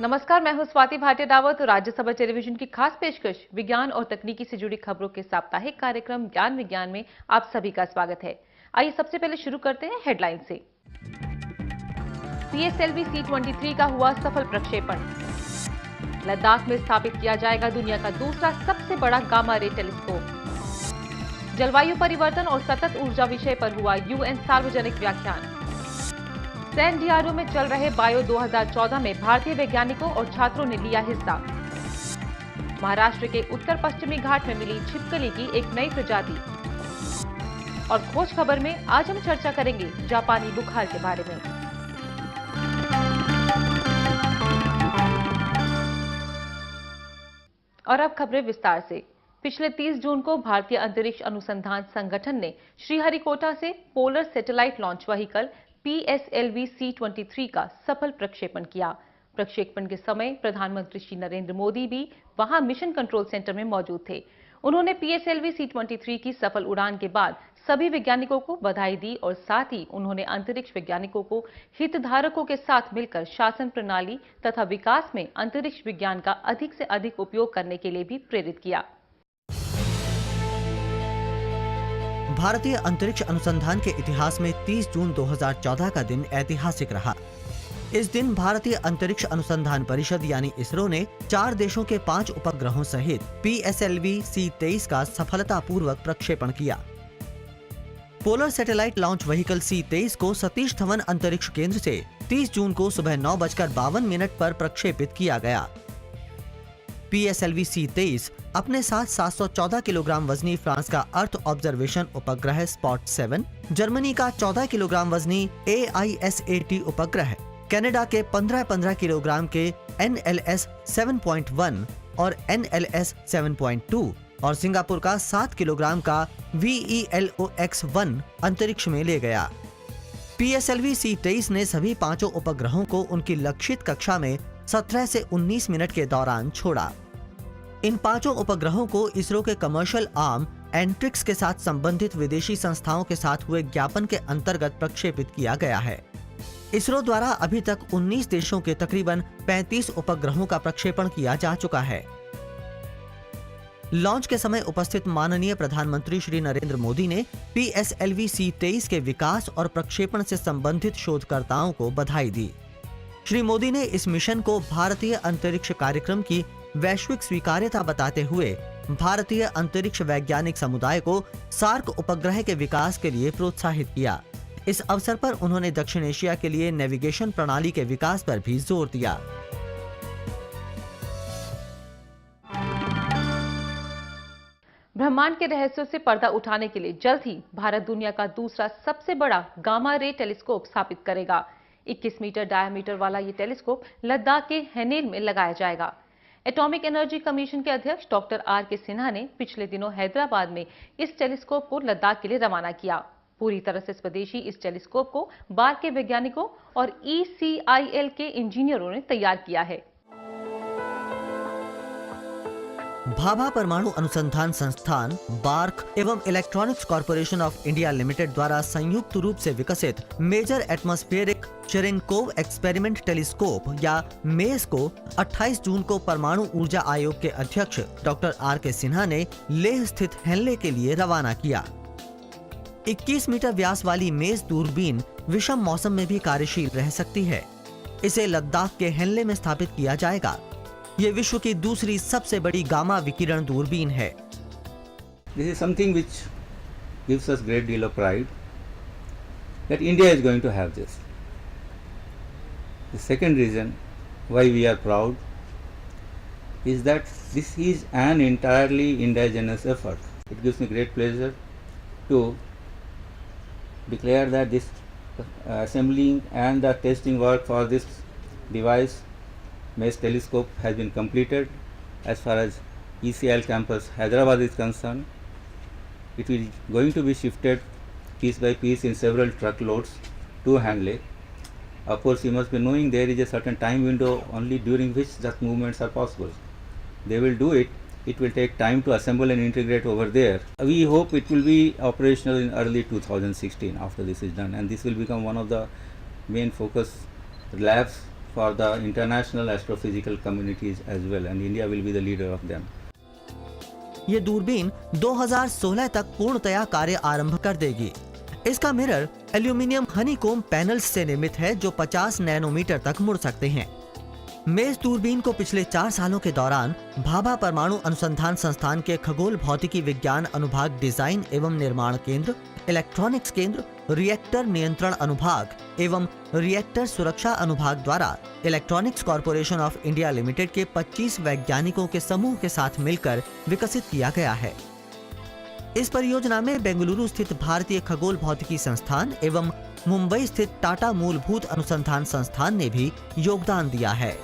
नमस्कार, मैं हूं स्वाति भाटिया डावर। राज्यसभा टेलीविजन की खास पेशकश विज्ञान और तकनीकी से जुड़ी खबरों के साप्ताहिक कार्यक्रम ज्ञान विज्ञान में आप सभी का स्वागत है। आइए सबसे पहले शुरू करते हैं हेडलाइन से। PSLV C-23 का हुआ सफल प्रक्षेपण। लद्दाख में स्थापित किया जाएगा दुनिया का दूसरा सबसे बड़ा गामा रे टेलीस्कोप। जलवायु परिवर्तन और सतत ऊर्जा विषय पर हुआ UN सार्वजनिक व्याख्यान। सैन डियागो में चल रहे बायो 2014 में भारतीय वैज्ञानिकों और छात्रों ने लिया हिस्सा। महाराष्ट्र के उत्तर पश्चिमी घाट में मिली छिपकली की एक नई प्रजाति। और खोज खबर में आज हम चर्चा करेंगे जापानी बुखार के बारे में। और अब खबरें विस्तार से। पिछले 30 जून को भारतीय अंतरिक्ष अनुसंधान संगठन ने श्रीहरिकोटा से polar satellite launch vehicle PSLV C-23 का सफल प्रक्षेपण किया। प्रक्षेपण के समय प्रधानमंत्री श्री नरेंद्र मोदी भी वहां मिशन कंट्रोल सेंटर में मौजूद थे। उन्होंने PSLV C-23 की सफल उड़ान के बाद सभी वैज्ञानिकों को बधाई दी और साथ ही उन्होंने अंतरिक्ष वैज्ञानिकों को हितधारकों के साथ मिलकर शासन प्रणाली तथा विकास में अंतरिक्ष विज्ञान का अधिक से अधिक उपयोग करने के लिए भी प्रेरित किया। भारतीय अंतरिक्ष अनुसंधान के इतिहास में 30 जून 2014 का दिन ऐतिहासिक रहा। इस दिन भारतीय अंतरिक्ष अनुसंधान परिषद यानी इसरो ने 4 देशों के 5 उपग्रहों सहित PSLV C-23 का सफलतापूर्वक प्रक्षेपण किया। Polar satellite launch vehicle C-23 को सतीश धवन अंतरिक्ष केंद्र से 30 जून को सुबह 9:52 पर प्रक्षेपित किया गया। PSLV C-23 अपने साथ 714 किलोग्राम वजनी फ्रांस का अर्थ ऑब्जर्वेशन उपग्रह स्पॉट 7, जर्मनी का 14 किलोग्राम वजनी AISAT उपग्रह, कनाडा के 15-15 किलोग्राम के NLS 7.1 और NLS 7.2 और सिंगापुर का 7 किलोग्राम का VELOX-1 अंतरिक्ष में ले गया। PSLV C-23 ने सभी 5 उपग्रहों को उनकी लक्षित कक्षा में 17 से 19 मिनट के दौरान छोड़ा। इन 5 उपग्रहों को इसरो के कमर्शियल आर्म एंट्रिक्स के साथ संबंधित विदेशी संस्थाओं के साथ हुए ज्ञापन के अंतर्गत प्रक्षेपित किया गया है। इसरो द्वारा अभी तक 19 देशों के तकरीबन 35 उपग्रहों का प्रक्षेपण किया जा चुका है। लॉन्च के समय उपस्थित माननीय प्रधानमंत्री श्री नरेंद्र मोदी ने PSLV C-23 के विकास और प्रक्षेपण से संबंधित शोधकर्ताओं को बधाई दी। श्री मोदी ने इस मिशन को भारतीय अंतरिक्ष कार्यक्रम की वैश्विक स्वीकार्यता बताते हुए भारतीय अंतरिक्ष वैज्ञानिक समुदाय को सार्क उपग्रह के विकास के लिए प्रोत्साहित किया। इस अवसर पर उन्होंने दक्षिण एशिया के लिए नेविगेशन प्रणाली के विकास पर भी जोर दिया। ब्रह्मांड के रहस्यों से पर्दा उठाने के लिए जल्द ही भारत दुनिया का दूसरा सबसे बड़ा गामा रे टेलीस्कोप स्थापित करेगा। 21 मीटर डायामीटर वाला ये टेलीस्कोप लद्दाख के हेनेल में लगाया जाएगा। एटॉमिक एनर्जी कमीशन के अध्यक्ष डॉक्टर RK सिन्हा ने पिछले दिनों हैदराबाद में इस टेलीस्कोप को लद्दाख के लिए रवाना किया। पूरी तरह से स्वदेशी इस टेलीस्कोप को बार के वैज्ञानिकों और ECIL के इंजीनियरों ने तैयार किया है। भाभा परमाणु अनुसंधान संस्थान, बार्क एवं electronics corporation of India limited द्वारा संयुक्त रूप से विकसित major atmospheric Cherenkov experiment telescope या मेस को 28 जून को परमाणु ऊर्जा आयोग के अध्यक्ष डॉक्टर RK सिन्हा ने लेह स्थित हेनले के लिए रवाना किया। 21 मीटर व्यास वाली मेस दूरबीन विषम मौसम में भी कार्यशील रह सकती है। इसे लद्दाख के हेनले में स्थापित किया जाएगा। ये विश्व की दूसरी सबसे बड़ी गामा विकिरण दूरबीन है। This is something which gives us great deal of pride that India is going to have this. The second reason why we are proud is that this is an entirely indigenous effort. It gives me great pleasure to declare that this assembling and the testing work for this device MES telescope has been completed. As far as ECIL campus Hyderabad is concerned, it is going to be shifted piece by piece in several truckloads to Hanle. Of course, you must be knowing there is a certain time window only during which such movements are possible. They will do it. It will take time to assemble and integrate over there. We hope it will be operational in early 2016 after this is done, and this will become one of the main focus labs for the international astrophysical communities as well, and India will be the leader of them. ये दूरबीन 2016 तक पूर्णतया कार्य आरंभ कर देगी। इसका mirror aluminium हनीकोम panels से निर्मित है जो 50 नैनोमीटर तक मुड़ सकते हैं। मेज दूरबीन को पिछले 4 सालों के दौरान भाभा परमाणु अनुसंधान संस्थान के खगोल भौतिकी विज्ञान अनुभाग डिजाइन एवं निर्माण केंद्र, इलेक्ट्रॉनिक्स केंद्र, रिएक्टर नियंत्रण अनुभाग एवं रिएक्टर सुरक्षा अनुभाग द्वारा electronics corporation of India limited के 25 वैज्ञानिकों के समूह के साथ मिलकर विकसित किया गया है। इस परियोजना में बेंगलुरु स्थित भारतीय खगोल भौतिकी संस्थान एवं मुंबई स्थित टाटा मूलभूत अनुसंधान संस्थान ने भी योगदान दिया है।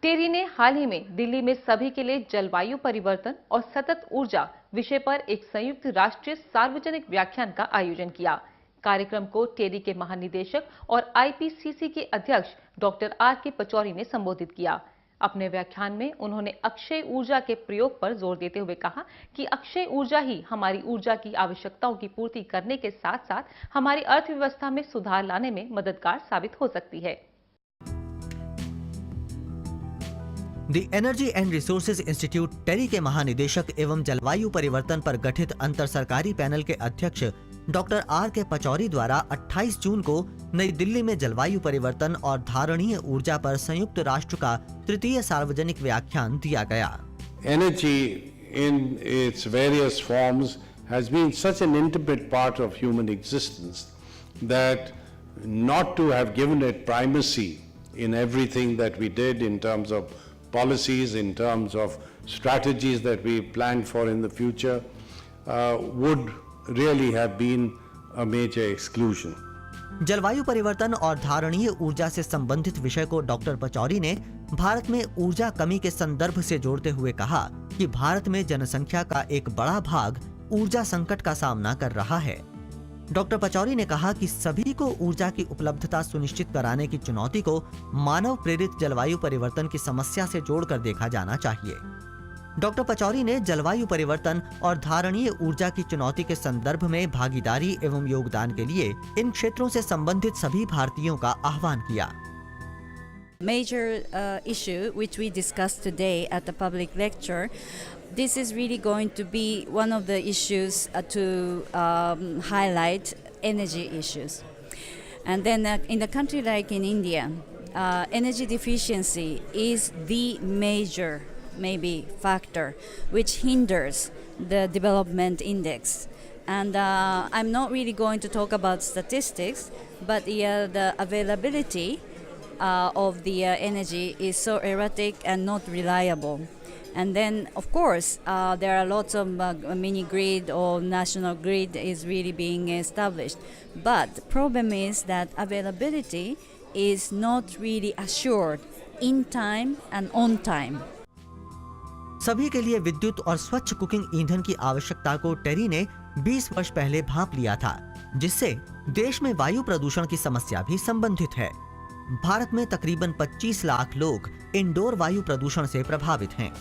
टेरी ने हाल ही में दिल्ली में सभी के लिए जलवायु परिवर्तन और सतत ऊर्जा विषय पर एक संयुक्त राष्ट्रीय सार्वजनिक व्याख्यान का आयोजन किया। कार्यक्रम को टेरी के महानिदेशक और आईपीसीसी के अध्यक्ष डॉक्टर आर.के. पचौरी ने संबोधित किया। अपने व्याख्यान में उन्होंने अक्षय ऊर्जा के प्रयोग पर जोर देते हुए कहा कि अक्षय ऊर्जा ही हमारी ऊर्जा की आवश्यकताओं की पूर्ति करने के साथ साथ हमारी अर्थव्यवस्था में सुधार लाने में मददगार साबित हो सकती है। The energy and resources institute TERI के महानिदेशक एवं जलवायु परिवर्तन पर गठित अंतर सरकारी पैनल के अध्यक्ष डॉक्टर आर.के. पचौरी द्वारा 28 जून को नई दिल्ली में जलवायु परिवर्तन और धारणीय ऊर्जा पर संयुक्त राष्ट्र का तृतीय सार्वजनिक व्याख्यान दिया गया। Energy in its various forms has been such an intimate part of human existence that not to have given it primacy in everything that we did in terms of policies, in terms of strategies that we planned for in the future, would really have been a major exclusion. जलवायु परिवर्तन और धारणीय ऊर्जा से संबंधित विषय को doctor Pachauri ने भारत में ऊर्जा कमी के संदर्भ से जोड़ते हुए कहा कि भारत में जनसंख्या का एक बड़ा भाग ऊर्जा संकट का सामना कर रहा है। डॉक्टर पचौरी ने कहा कि सभी को ऊर्जा की उपलब्धता सुनिश्चित कराने की चुनौती को मानव प्रेरित जलवायु परिवर्तन की समस्या से जोड़कर देखा जाना चाहिए। डॉक्टर पचौरी ने जलवायु परिवर्तन और धारणीय ऊर्जा की चुनौती के संदर्भ में भागीदारी एवं योगदान के लिए इन क्षेत्रों से संबंधित सभी भारतीयों का आह्वान किया। Major issue which we discussed today at the public lecture, this is really going to be one of the issues to highlight energy issues. And then in a country like in India, energy deficiency is the major maybe factor which hinders the development index. And I'm not really going to talk about statistics, but the availability of the energy is so erratic and not reliable. And then, of course, there are lots of mini grid or national grid is really being established. But the problem is that availability is not really assured in time and on time. सभी के लिए विद्युत और स्वच्छ cooking ईंधन की आवश्यकता को टेरी ने 20 वर्ष पहले भांप लिया था, जिससे देश में वायु प्रदूषण की समस्या भी संबंधित है। भारत में तकरीबन 25 लाख लोग इंडोर वायु प्रदूषण से प्रभावित हैं।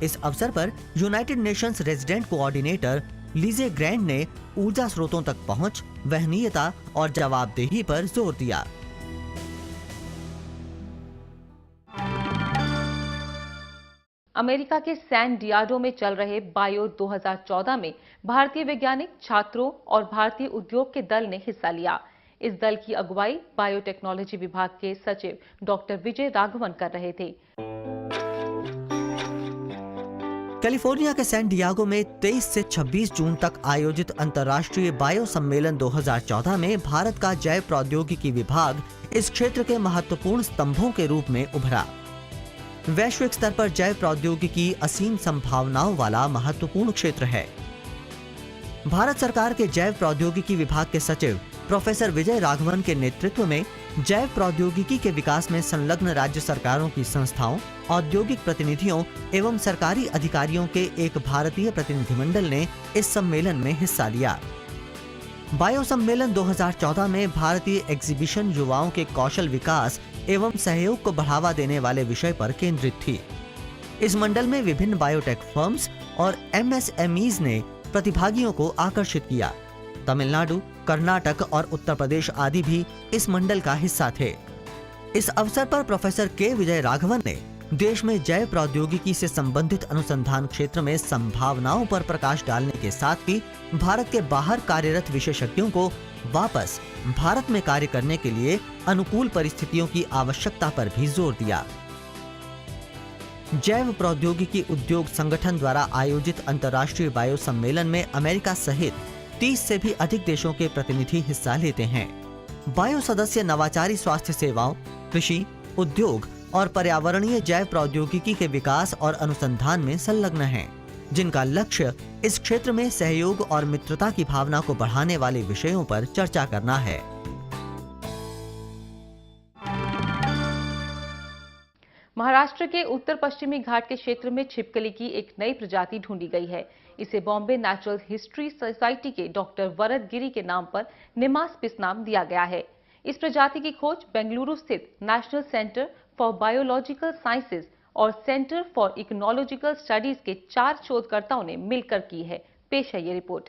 इस अवसर पर यूनाइटेड नेशंस रेजिडेंट कोऑर्डिनेटर लीजे ग्रैंड ने ऊर्जा स्रोतों तक पहुंच, वहनीयता और जवाबदेही पर जोर दिया। अमेरिका के सैन डियागो में चल रहे बायो 2014 में भारतीय वैज्ञानिक, छात्रों और भारतीय उद्योग के दल ने हिस्सा लिया। इस दल की अगुवाई बायोटेक्नोलॉजी विभाग के सचिव डॉक्टर विजय राघवन कर रहे थे। कैलिफोर्निया के सैन डियागो में 23 से 26 जून तक आयोजित अंतर्राष्ट्रीय बायो सम्मेलन 2014 में भारत का जैव प्रौद्योगिकी विभाग इस क्षेत्र के महत्वपूर्ण स्तंभों के रूप में उभरा। वैश्विक स्तर पर जैव प्रौद्योगिकी असीम संभावनाओं वाला महत्वपूर्ण क्षेत्र है। भारत सरकार के जैव प्रौद्योगिकी विभाग के सचिव प्रोफेसर विजय राघवन के नेतृत्व में जैव प्रौद्योगिकी के विकास में संलग्न राज्य सरकारों की संस्थाओं, औद्योगिक प्रतिनिधियों एवं सरकारी अधिकारियों के एक भारतीय प्रतिनिधिमंडल ने इस सम्मेलन में हिस्सा लिया। बायो सम्मेलन 2014 में भारतीय एग्जीबिशन युवाओं के कौशल विकास एवं सहयोग को बढ़ावा देने वाले विषय पर केंद्रित थी। इस मंडल में विभिन्न बायोटेक फर्म्स और MSMEs ने प्रतिभागियों को आकर्षित किया। तमिलनाडु, कर्नाटक और उत्तर प्रदेश आदि भी इस मंडल का हिस्सा थे। इस अवसर पर प्रोफेसर के विजय राघवन ने देश में जैव प्रौद्योगिकी से संबंधित अनुसंधान क्षेत्र में संभावनाओं पर प्रकाश डालने के साथ ही भारत के बाहर कार्यरत विशेषज्ञों को वापस भारत में कार्य करने के लिए अनुकूल परिस्थितियों की आवश्यकता पर भी जोर दिया। जैव प्रौद्योगिकी उद्योग संगठन द्वारा आयोजित अंतर्राष्ट्रीय बायो सम्मेलन में अमेरिका सहित 30 से भी अधिक देशों के प्रतिनिधि हिस्सा लेते हैं। बायो सदस्य नवाचारी स्वास्थ्य सेवाओं, कृषि, उद्योग और पर्यावरणीय जैव प्रौद्योगिकी के विकास और अनुसंधान में संलग्न हैं, जिनका लक्ष्य इस क्षेत्र में सहयोग और मित्रता की भावना को बढ़ाने वाले विषयों पर चर्चा करना है। महाराष्ट्र के उत्तर पश्चिमी घाट के क्षेत्र में छिपकली की एक नई प्रजाति ढूंढी गई है। इसे बॉम्बे नेचुरल हिस्ट्री सोसाइटी के डॉक्टर वरद गिरी के नाम पर निमास्पिस नाम दिया गया है। इस प्रजाति की खोज बेंगलुरु स्थित national centre for biological sciences और सेंटर फॉर इकोनॉलॉजिकल स्टडीज के 4 शोधकर्ताओं ने मिलकर की है। पेश है ये रिपोर्ट।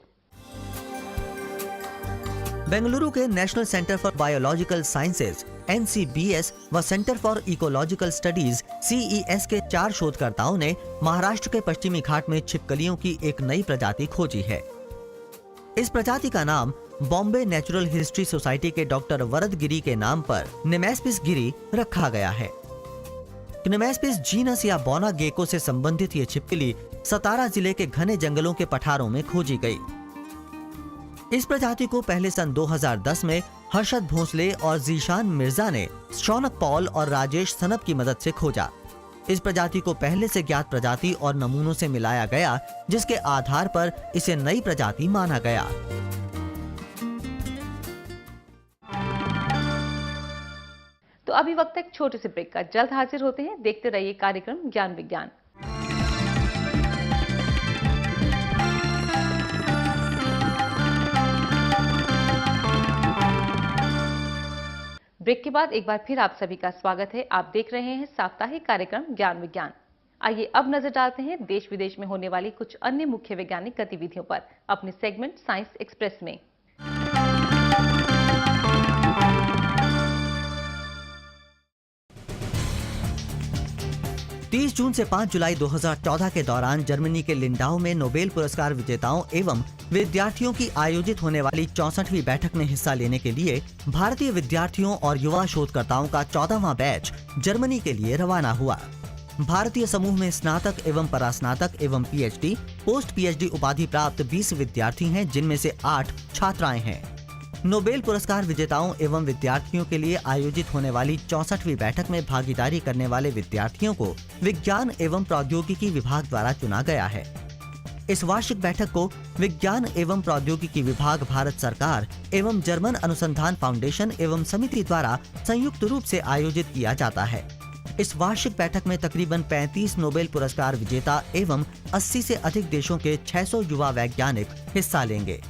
बेंगलुरु के national centre for biological sciences NCBS व centre for ecological studies CES के 4 शोधकर्ताओं ने महाराष्ट्र के पश्चिमी घाट में छिपकलियों की एक नई प्रजाति खोजी है। इस प्रजाति का नाम बॉम्बे नेचुरल हिस्ट्री सोसाइटी के डॉक्टर वरद गिरी के नाम पर निमैस्पिस गिरी रखा गया है। निमैस्पिस जीनस या बौना गेको से संबंधित ये छिपकली सतारा जिले के घने जंगलों के पठारों में खोजी गई। इस प्रजाति को पहले सन 2010 में हर्षद भोसले और जीशान मिर्जा ने शौनक पॉल और राजेश सनप की मदद से खोजा। इस प्रजाति को पहले से ज्ञात प्रजाति और नमूनों से मिलाया गया, जिसके आधार पर इसे नई प्रजाति माना गया। तो अभी वक्त एक छोटे से ब्रेक का, जल्द हाजिर होते हैं। देखते रहिए कार्यक्रम ज्ञान विज्ञान। ब्रेक के बाद एक बार फिर आप सभी का स्वागत है। आप देख रहे हैं साप्ताहिक कार्यक्रम ज्ञान विज्ञान। आइए अब नजर डालते हैं देश विदेश में होने वाली कुछ अन्य मुख्य वैज्ञानिक गतिविधियों पर अपने सेगमेंट साइंस एक्सप्रेस में। 30 जून से 5 जुलाई 2014 के दौरान जर्मनी के लिंडाउ में नोबेल पुरस्कार विजेताओं एवं विद्यार्थियों की आयोजित होने वाली 64वीं बैठक में हिस्सा लेने के लिए भारतीय विद्यार्थियों और युवा शोधकर्ताओं का 14वां बैच जर्मनी के लिए रवाना हुआ। भारतीय समूह में स्नातक एवं परास्नातक एवं PhD, पोस्ट PhD उपाधि प्राप्त 20 विद्यार्थी हैं, जिनमें से 8 छात्राएं हैं। नोबेल पुरस्कार विजेताओं एवं विद्यार्थियों के लिए आयोजित होने वाली 64वीं बैठक में भागीदारी करने वाले विद्यार्थियों को विज्ञान एवं प्रौद्योगिकी विभाग द्वारा चुना गया है। इस वार्षिक बैठक को विज्ञान एवं प्रौद्योगिकी विभाग, भारत सरकार एवं जर्मन अनुसंधान फाउंडेशन एवं समिति द्वारा संयुक्त रूप से आयोजित किया जाता है। इस वार्षिक बैठक में तकरीबन 35 नोबेल पुरस्कार विजेता एवं 80 से अधिक देशों के 600 युवा वैज्ञानिक हिस्सा लेंगे।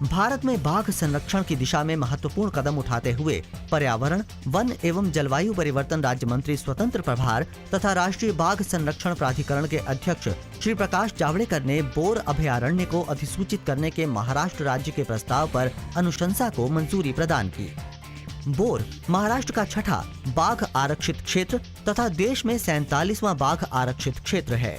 भारत में बाघ संरक्षण की दिशा में महत्वपूर्ण कदम उठाते हुए पर्यावरण, वन एवं जलवायु परिवर्तन राज्य मंत्री स्वतंत्र प्रभार तथा राष्ट्रीय बाघ संरक्षण प्राधिकरण के अध्यक्ष श्री प्रकाश जावड़ेकर ने बोर अभयारण्य को अधिसूचित करने के महाराष्ट्र राज्य के प्रस्ताव पर अनुशंसा को मंजूरी प्रदान की। बोर महाराष्ट्र का 6ठा बाघ आरक्षित क्षेत्र तथा देश में 47वां बाघ आरक्षित क्षेत्र है।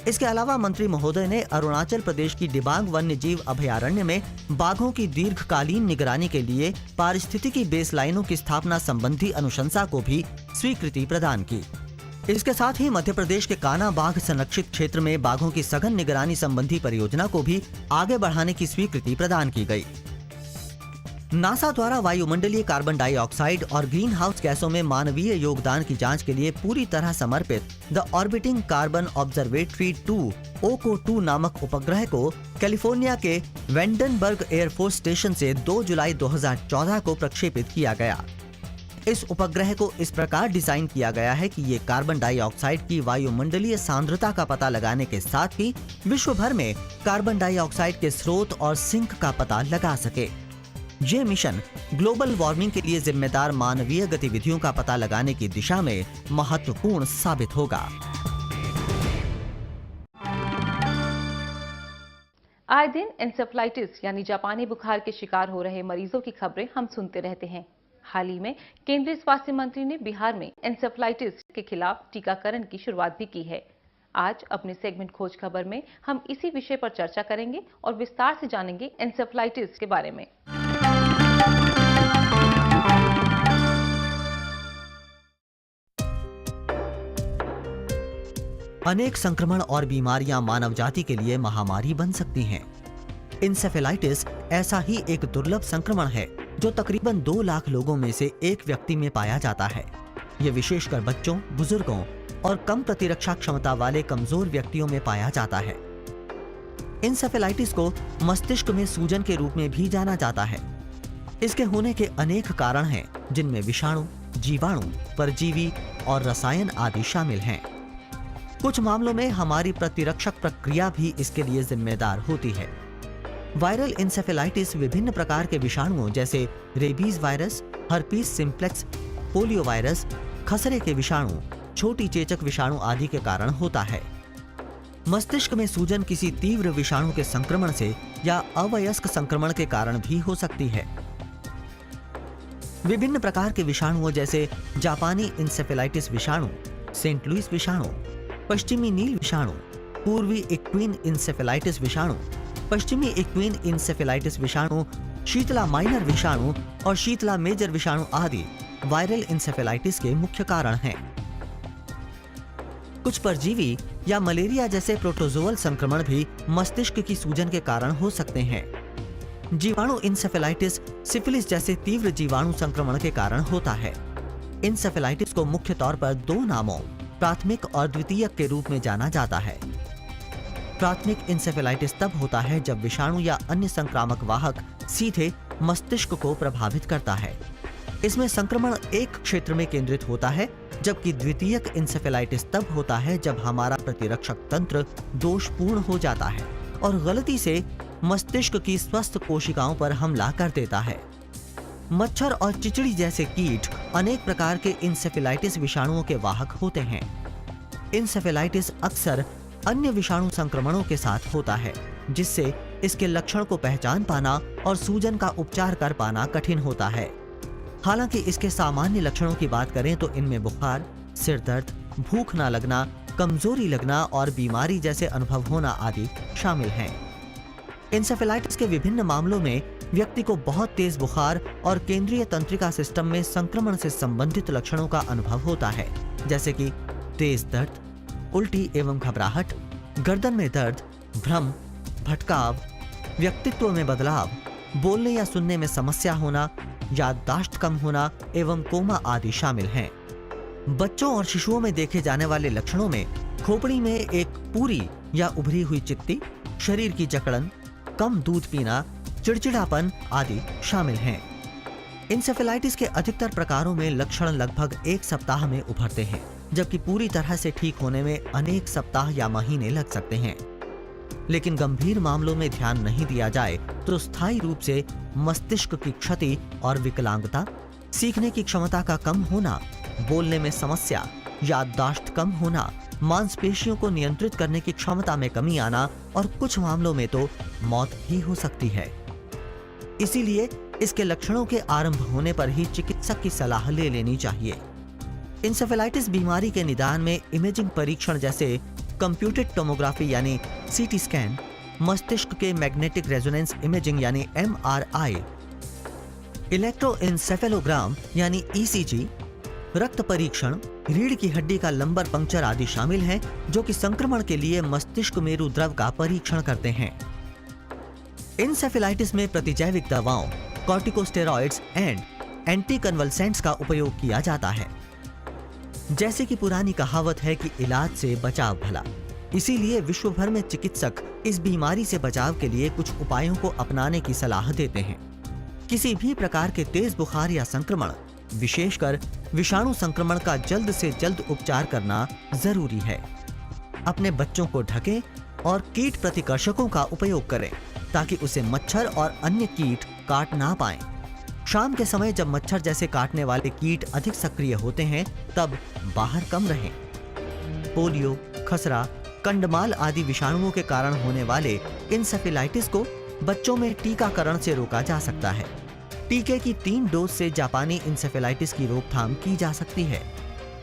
इसके अलावा मंत्री महोदय ने अरुणाचल प्रदेश की दिबांग वन्यजीव अभयारण्य में बाघों की दीर्घकालीन निगरानी के लिए पारिस्थितिकी बेसलाइनों की स्थापना संबंधी अनुशंसा को भी स्वीकृति प्रदान की। इसके साथ ही मध्य प्रदेश के कान्हा बाघ संरक्षित क्षेत्र में बाघों की सघन निगरानी संबंधी परियोजना को भी आगे बढ़ाने की स्वीकृति प्रदान की गई। नासा द्वारा वायुमंडलीय कार्बन डाइऑक्साइड और ग्रीन हाउस गैसों में मानवीय योगदान की जांच के लिए पूरी तरह समर्पित the orbiting carbon observatory 2 OCO-2 नामक उपग्रह को कैलिफोर्निया के वेंडनबर्ग एयरफोर्स स्टेशन से 2 जुलाई 2014 को प्रक्षेपित किया गया। इस उपग्रह को इस प्रकार डिजाइन किया गया है कि ये कार्बन डाइऑक्साइड की वायुमंडलीय सांद्रता का पता लगाने के साथ ही विश्व भर में कार्बन डाइऑक्साइड के स्रोत और सिंक का पता लगा सके। ये मिशन ग्लोबल वार्मिंग के लिए जिम्मेदार मानवीय गतिविधियों का पता लगाने की दिशा में महत्वपूर्ण साबित होगा। आए दिन एन्सेफेलाइटिस यानी जापानी बुखार के शिकार हो रहे मरीजों की खबरें हम सुनते रहते हैं। हाल ही में केंद्रीय स्वास्थ्य मंत्री ने बिहार में एन्सेफेलाइटिस के खिलाफ टीकाकरण की शुरुआत भी की है। आज अपने सेगमेंट खोज खबर में हम इसी विषय पर चर्चा करेंगे और विस्तार से जानेंगे एन्सेफेलाइटिस के बारे में। अनेक संक्रमण और बीमारियां मानव जाति के लिए महामारी बन सकती हैं। इंसेफेलाइटिस ऐसा ही एक दुर्लभ संक्रमण है जो तकरीबन 2 लाख लोगों में से एक व्यक्ति में पाया जाता है। ये विशेषकर बच्चों, बुजुर्गों और कम प्रतिरक्षा क्षमता वाले कमजोर व्यक्तियों में पाया जाता है। इंसेफेलाइटिस को मस्तिष्क में सूजन के रूप में भी जाना जाता है। इसके होने के अनेक कारण हैं, जिनमें विषाणु, जीवाणु, परजीवी और रसायन आदि शामिल हैं। कुछ मामलों में हमारी प्रतिरक्षक प्रक्रिया भी इसके लिए जिम्मेदार होती है। वायरल इंसेफेलाइटिस विभिन्न प्रकार के विषाणुओं जैसे rabies virus, herpes simplex, polio virus, खसरे के विषाणु, छोटी चेचक विषाणु आदि के कारण होता है। मस्तिष्क में सूजन किसी तीव्र विषाणु के संक्रमण से या अवयस्क संक्रमण के कारण भी हो सकती है। विभिन्न प्रकार के विषाणुओं जैसे जापानी इंसेफेलाइटिस विषाणु, सेंट लुइस विषाणु, पश्चिमी नील विषाणु, पूर्वी इक्वीन इंसेफेलाइटिस विषाणु, पश्चिमी इक्वीन इंसेफेलाइटिस विषाणु, शीतला माइनर विषाणु और शीतला मेजर विषाणु आदि वायरल इंसेफेलाइटिस के मुख्य कारण हैं। कुछ परजीवी या मलेरिया जैसे प्रोटोजोअल संक्रमण भी मस्तिष्क की सूजन के कारण हो सकते हैं। जीवाणु इंसेफेलाइटिस सिफिलिस जैसे तीव्र जीवाणु संक्रमण के कारण होता है। इंसेफेलाइटिस को मुख्य तौर पर 2 नामों, प्राथमिक और द्वितीयक के रूप में जाना जाता है। प्राथमिक इंसेफेलाइटिस तब होता है जब विषाणु या अन्य संक्रामक वाहक सीधे मस्तिष्क को प्रभावित करता है। इसमें संक्रमण एक क्षेत्र में केंद्रित होता है, जबकि द्वितीयक इंसेफेलाइटिस तब होता है जब हमारा प्रतिरक्षक तंत्र दोषपूर्ण हो जाता है और गलती से मस्तिष्क की स्वस्थ कोशिकाओं पर हमला कर देता है। मच्छर और चिचड़ी जैसे कीट अनेक प्रकार के इंसेफेलाइटिस विषाणुओं के वाहक होते हैं। इंसेफेलाइटिस अक्सर अन्य विषाणु संक्रमणों के साथ होता है, जिससे इसके लक्षण को पहचान पाना और सूजन का उपचार कर पाना कठिन होता है। हालांकि इसके सामान्य लक्षणों की बात करें तो इनमें बुखार, सिर दर्द, भूख न लगना, कमजोरी लगना और बीमारी जैसे अनुभव होना आदि शामिल हैं। इंसेफेलाइटिस के विभिन्न मामलों में व्यक्ति को बहुत तेज बुखार और केंद्रीय तंत्रिका सिस्टम में संक्रमण से संबंधित लक्षणों का अनुभव होता है, जैसे कि तेज दर्द, उल्टी एवं घबराहट, गर्दन में दर्द, भ्रम, भटकाव, व्यक्तित्व में बदलाव, बोलने या सुनने में समस्या होना, याददाश्त कम होना एवं कोमा आदि शामिल हैं। बच्चों और शिशुओं में देखे जाने वाले लक्षणों में खोपड़ी में एक पूरी या उभरी हुई चित्ती, शरीर की जकड़न, कम दूध पीना, चिड़चिड़ापन आदि शामिल हैं। इंसेफेलाइटिस के अधिकतर प्रकारों में लक्षण लगभग 1 सप्ताह में उभरते हैं, जबकि पूरी तरह से ठीक होने में अनेक सप्ताह या महीने लग सकते हैं। लेकिन गंभीर मामलों में ध्यान नहीं दिया जाए तो स्थायी रूप से मस्तिष्क की क्षति और विकलांगता, सीखने की क्षमता का कम होना, बोलने में समस्या, याददाश्त कम होना, मांसपेशियों को नियंत्रित करने की क्षमता में कमी आना और कुछ मामलों में तो मौत भी हो सकती है। इसीलिए इसके लक्षणों के आरंभ होने पर ही चिकित्सक की सलाह ले लेनी चाहिए। इंसेफेलाइटिस बीमारी के निदान में इमेजिंग परीक्षण जैसे कंप्यूटेड टोमोग्राफी यानी सीटी स्कैन, मस्तिष्क के मैग्नेटिक रेजोनेंस इमेजिंग यानी MRI, इलेक्ट्रोएन्सेफेलोग्राम यानी ECG, रक्त परीक्षण, रीढ़ की हड्डी का लंबर पंक्चर आदि शामिल हैं, जो कि संक्रमण के लिए मस्तिष्क मेरु द्रव का परीक्षण करते हैं। इंसेफेलाइटिस में प्रतिजैविक दवाओं, कॉर्टिकोस्टेरॉइड्स एंड एंटीकन्वल्सेंट्स का उपयोग किया जाता है। जैसे कि पुरानी कहावत है कि इलाज से बचाव भला, इसीलिए विश्व भर में चिकित्सक इस बीमारी से बचाव के लिए कुछ उपायों को अपनाने की सलाह देते हैं। किसी भी प्रकार के तेज बुखार या संक्रमण, विशेषकर विषाणु संक्रमण का जल्द से जल्द उपचार करना जरूरी है। अपने बच्चों को ढकें और कीट प्रतिकर्षकों का उपयोग करें ताकि उसे मच्छर और अन्य कीट काट ना पाएं। शाम के समय जब मच्छर जैसे काटने वाले कीट अधिक सक्रिय होते हैं तब बाहर कम रहें। पोलियो, खसरा, कंडमाल आदि विषाणुओं के कारण होने वाले इंसेफेलाइटिस को बच्चों में टीकाकरण से रोका जा सकता है। टीके की 3 डोज से जापानी इंसेफेलाइटिस की रोकथाम की जा सकती है।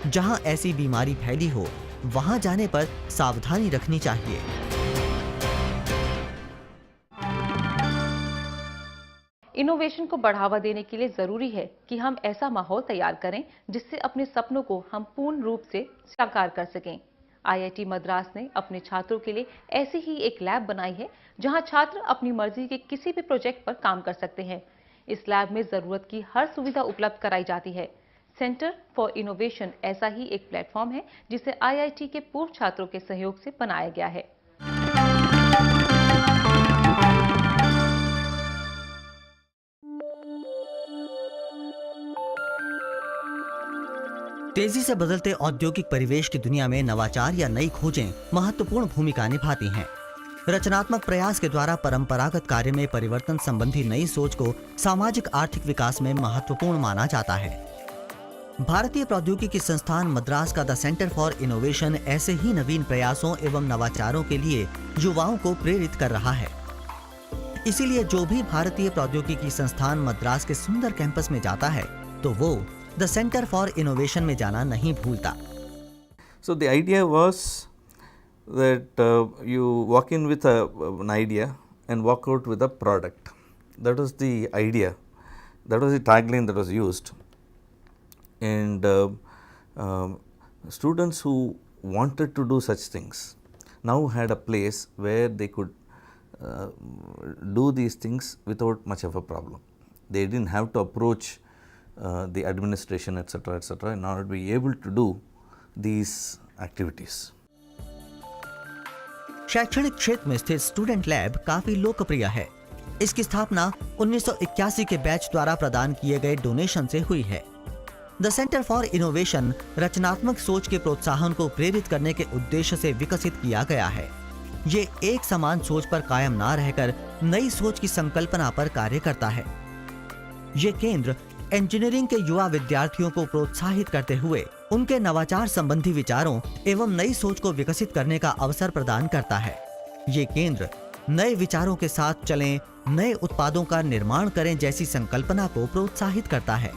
जहां ऐसी बीमारी फैली हो, वहां जाने पर सावधानी रखनी चाहिए। इनोवेशन को बढ़ावा देने के लिए जरूरी है कि हम ऐसा माहौल तैयार करें जिससे अपने सपनों को हम पूर्ण रूप से साकार कर सकें। आईआईटी मद्रास ने अपने छात्रों के लिए ऐसी ही एक लैब बनाई है जहां छात्र अपनी मर्जी के किसी भी प्रोजेक्ट पर काम कर सकते हैं। इस लैब में जरूरत की हर सुविधा उपलब्ध कराई जाती है। सेंटर फॉर इनोवेशन ऐसा ही एक प्लेटफॉर्म है जिसे आईआईटी के पूर्व छात्रों के सहयोग से बनाया गया है। तेजी से बदलते औद्योगिक परिवेश की दुनिया में नवाचार या नई खोजें महत्वपूर्ण भूमिका निभाती हैं। रचनात्मक प्रयास के द्वारा परंपरागत कार्य में परिवर्तन संबंधी नई सोच को सामाजिक आर्थिक विकास में महत्वपूर्ण माना जाता है। भारतीय प्रौद्योगिकी संस्थान मद्रास का द सेंटर फॉर इनोवेशन ऐसे ही नवीन प्रयासों एवं नवाचारों के लिए युवाओं को प्रेरित कर रहा है। इसीलिए जो भी भारतीय प्रौद्योगिकी संस्थान मद्रास के सुंदर कैंपस में जाता है तो वो द सेंटर फॉर इनोवेशन में जाना नहीं भूलता। So the idea was that you walk in with an idea and walk out with a product. That was the idea. That was the tagline that was used. And students who wanted to do such things now had a place where they could do these things without much of a problem. They didn't have to approach the administration etc. in order to be able to do these activities. शैक्षणिक क्षेत्र में स्थित student lab काफी लोकप्रिय है। इसकी स्थापना 1981 के बैच द्वारा प्रदान किए गए डोनेशन से हुई है। द सेंटर फॉर इनोवेशन रचनात्मक सोच के प्रोत्साहन को प्रेरित करने के उद्देश्य से विकसित किया गया है। ये एक समान सोच पर कायम ना रहकर नई सोच की संकल्पना पर कार्य करता है। ये केंद्र इंजीनियरिंग के युवा विद्यार्थियों को प्रोत्साहित करते हुए उनके नवाचार संबंधी विचारों एवं नई सोच को विकसित करने का अवसर प्रदान करता है। ये केंद्र नए विचारों के साथ चलें, नए उत्पादों का निर्माण करें जैसी संकल्पना को प्रोत्साहित करता है।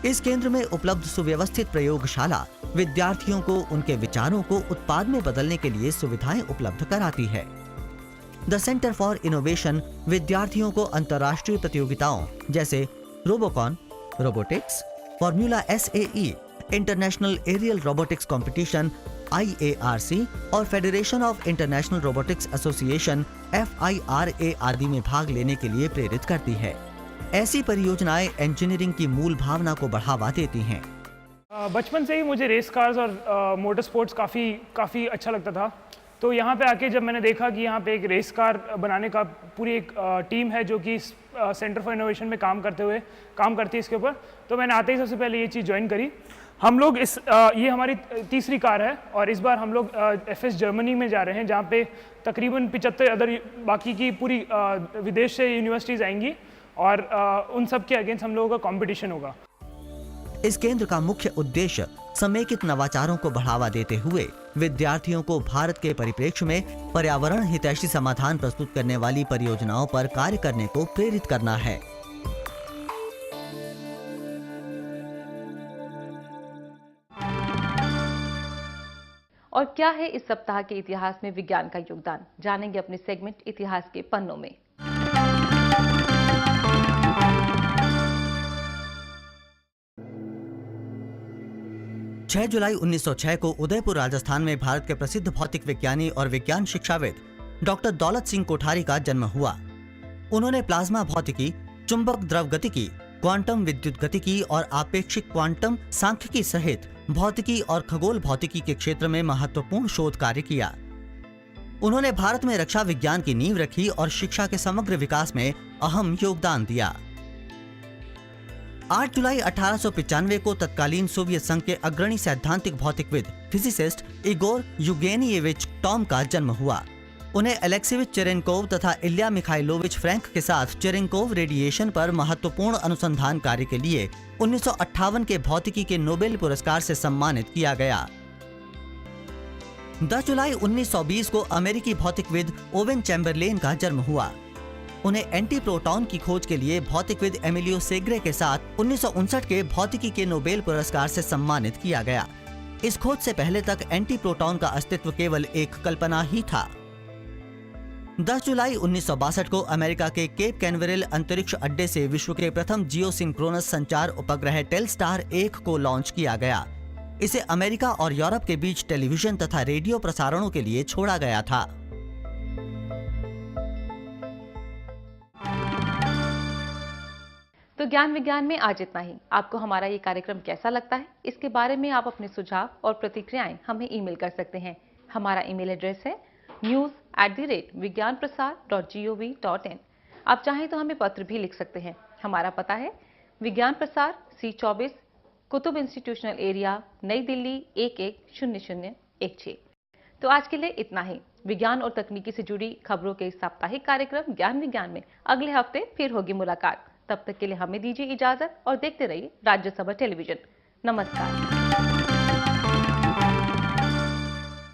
इस केंद्र में उपलब्ध सुव्यवस्थित प्रयोगशाला विद्यार्थियों को उनके विचारों को उत्पाद में बदलने के लिए सुविधाएं उपलब्ध कराती है। द सेंटर फॉर इनोवेशन विद्यार्थियों को अंतर्राष्ट्रीय प्रतियोगिताओं जैसे Robocon, robotics, formula SAE, international aerial robotics competition IARC और federation of international robotics association FIRA आदि में भाग लेने के लिए प्रेरित करती है। ऐसी परियोजनाएं इंजीनियरिंग की मूल भावना को बढ़ावा देती हैं। बचपन से ही मुझे रेस कार्स और मोटर स्पोर्ट्स काफ़ी अच्छा लगता था। तो यहाँ पे आके जब मैंने देखा कि यहाँ पे एक रेस कार बनाने का पूरी एक टीम है जो कि सेंटर फॉर इनोवेशन में काम करती है इसके ऊपर, तो मैंने आते ही सबसे पहले ये चीज़ ज्वाइन करी। हम लोग ये हमारी तीसरी कार है और इस बार हम लोग FS जर्मनी में जा रहे हैं जहाँ पे तकरीबन 75 अदर बाकी की पूरी विदेश से यूनिवर्सिटीज़ आएंगी और उन सब के अगेंस्ट हम लोगों का कॉम्पिटिशन होगा। इस केंद्र का मुख्य उद्देश्य समेकित नवाचारों को बढ़ावा देते हुए विद्यार्थियों को भारत के परिप्रेक्ष्य में पर्यावरण हितैषी समाधान प्रस्तुत करने वाली परियोजनाओं पर कार्य करने को प्रेरित करना है। और क्या है इस सप्ताह के इतिहास में विज्ञान का योगदान, जानेंगे अपने सेगमेंट इतिहास के पन्नों में। 6 जुलाई 1906 को उदयपुर राजस्थान में भारत के प्रसिद्ध भौतिक विज्ञानी और विज्ञान शिक्षाविद डॉक्टर दौलत सिंह कोठारी का जन्म हुआ। उन्होंने प्लाज्मा भौतिकी, चुंबक द्रव गतिकी, क्वांटम विद्युत गतिकी और आपेक्षिक क्वांटम सांख्यिकी सहित भौतिकी और खगोल भौतिकी के क्षेत्र में महत्वपूर्ण शोध कार्य किया। उन्होंने भारत में रक्षा विज्ञान की नींव रखी और शिक्षा के समग्र विकास में अहम योगदान दिया। 8 जुलाई 1895 को तत्कालीन सोवियत संघ के अग्रणी सैद्धांतिक भौतिकविद फिजिसिस्ट इगोर युगेनियेविच टॉम का जन्म हुआ। उन्हें एलेक्सीविच चेरेनकोव तथा इल्या मिखाइलोविच फ्रैंक के साथ चेरेनकोव रेडिएशन पर महत्वपूर्ण अनुसंधान कार्य के लिए 1958 के भौतिकी के नोबेल पुरस्कार से सम्मानित किया गया। 10 जुलाई 1920 को अमेरिकी भौतिकविद ओवेन चैम्बरलेन का जन्म हुआ। उन्हें एंटी प्रोटॉन की खोज के लिए भौतिकविद एमिलियो सेग्रे के साथ 1959 के भौतिकी के नोबेल पुरस्कार से सम्मानित किया गया। इस खोज से पहले तक एंटी प्रोटॉन का अस्तित्व केवल एक कल्पना ही था। 10 जुलाई 1962 को अमेरिका के केप कैनवेरल अंतरिक्ष अड्डे से विश्व के प्रथम जियोसिंक्रोनस संचार उपग्रह टेलस्टार 1 को लॉन्च किया गया। इसे अमेरिका और यूरोप के बीच टेलीविजन तथा रेडियो प्रसारणों के लिए छोड़ा गया था। तो ज्ञान विज्ञान में आज इतना ही। आपको हमारा ये कार्यक्रम कैसा लगता है, इसके बारे में आप अपने सुझाव और प्रतिक्रियाएं हमें ईमेल कर सकते हैं। हमारा ईमेल एड्रेस है news@vigyanprasar.gov.in। आप चाहें तो हमें पत्र भी लिख सकते हैं। हमारा पता है विज्ञान प्रसार, C24, कुतुब इंस्टीट्यूशनल एरिया, नई दिल्ली 110016। तो आज के लिए इतना ही। विज्ञान और तकनीकी से जुड़ी खबरों के इस साप्ताहिक कार्यक्रम ज्ञान विज्ञान में अगले हफ्ते फिर होगी मुलाकात। तब तक के लिए हमें दीजिए इजाजत और देखते रहिए राज्यसभा टेलीविजन। नमस्कार।